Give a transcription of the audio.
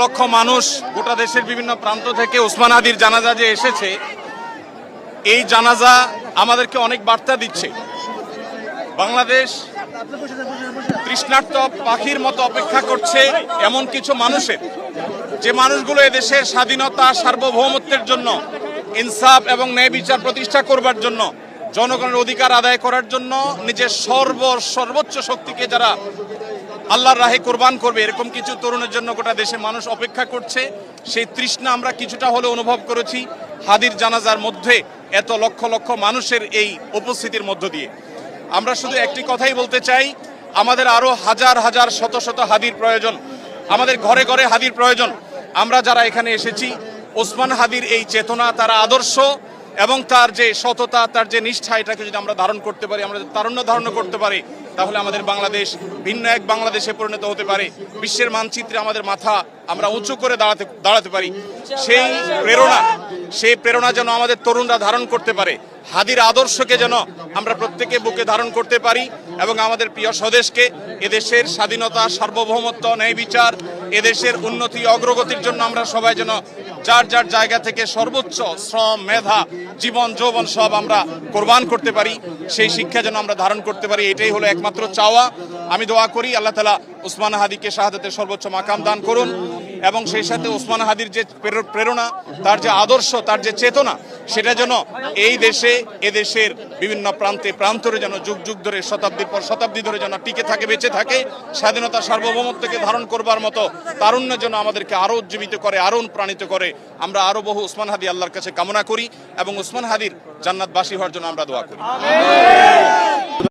লক্ষ মানুষ গোটা দেশের বিভিন্ন প্রান্ত থেকে ওসমান হাদির জানাজা যে এসেছে, এই জানাজা আমাদেরকে অনেক বার্তা দিচ্ছে। বাংলাদেশ তৃষ্ণার্ত পাখির মতো অপেক্ষা করছে এমন কিছু মানুষের, যে মানুষগুলো এদেশের স্বাধীনতা সার্বভৌমত্বের জন্য, ইনসাফ এবং ন্যায় বিচার প্রতিষ্ঠা করবার জন্য, জনগণের অধিকার আদায় করার জন্য নিজের সর্বোচ্চ শক্তিকে যারা আল্লাহর রাহে কোরবান করবে, এরকম কিছু তরুণের জন্য গোটা দেশের মানুষ অপেক্ষা করছে। সেই তৃষ্ণা আমরা কিছুটা হলে অনুভব করেছি হাদির জানাজার মধ্যে, এত লক্ষ লক্ষ মানুষের এই উপস্থিতির মধ্য দিয়ে। আমরা শুধু একটি কথাই বলতে চাই, আমাদের আরো হাজার হাজার শত শত হাদির প্রয়োজন, আমাদের ঘরে ঘরে হাদির প্রয়োজন। আমরা যারা এখানে এসেছি, ওসমান হাদির এই চেতনা, তার আদর্শ এবং তার যে সততা, তার যে নিষ্ঠা, এটাকে যদি আমরা ধারণ করতে পারি, আমরা তারুণ্য ধারণ করতে পারি, তাহলে আমাদের বাংলাদেশ ভিন্ন এক বাংলাদেশে পরিণত হতে পারে। বিশ্বের মানচিত্রে আমাদের মাথা আমরা উঁচু করে দাঁড়াতে পারি। সেই প্রেরণা যেন আমাদের তরুণরা ধারণ করতে পারে, হাদির আদর্শকে যেন আমরা প্রত্যেকে বুকে ধারণ করতে পারি এবং আমাদের প্রিয় স্বদেশকে, এদেশের স্বাধীনতা, সার্বভৌমত্ব, ন্যায় বিচার, এদেশের উন্নতি অগ্রগতির জন্য আমরা সবাই যেন যার যার জায়গা থেকে সর্বোচ্চ শ্রম, মেধা, জীবন, যৌবন সব আমরা কোরবান করতে পারি। সেই শিক্ষা যেন আমরা ধারণ করতে পারি, এটাই হলো একমাত্র চাওয়া। আমি দোয়া করি আল্লাহ তাআলা ওসমান হাদিকে শাহাদাতের সর্বোচ্চ মাকাম দান করুন এবং সেই সাথে ওসমান হাদির যে প্রেরণা, তার যে আদর্শ, তার যে চেতনা, সেটা যেন এই দেশে, এদেশের বিভিন্ন প্রান্তে প্রান্তরে যেন যুগ যুগ ধরে, শতাব্দীর পর শতাব্দী ধরে যেন টিকে থাকে, বেঁচে থাকে। স্বাধীনতা সার্বভৌমত্বকে ধারণ করবার মতো তারুণ্য যেন আমাদেরকে আরো উজ্জীবিত করে, আরো অনুপ্রাণিত করে। আমরা আরো বহু ওসমান হাদি আল্লাহর কাছে কামনা করি এবং ওসমান হাদির জান্নাতবাসী হওয়ার জন্য আমরা দোয়া করি।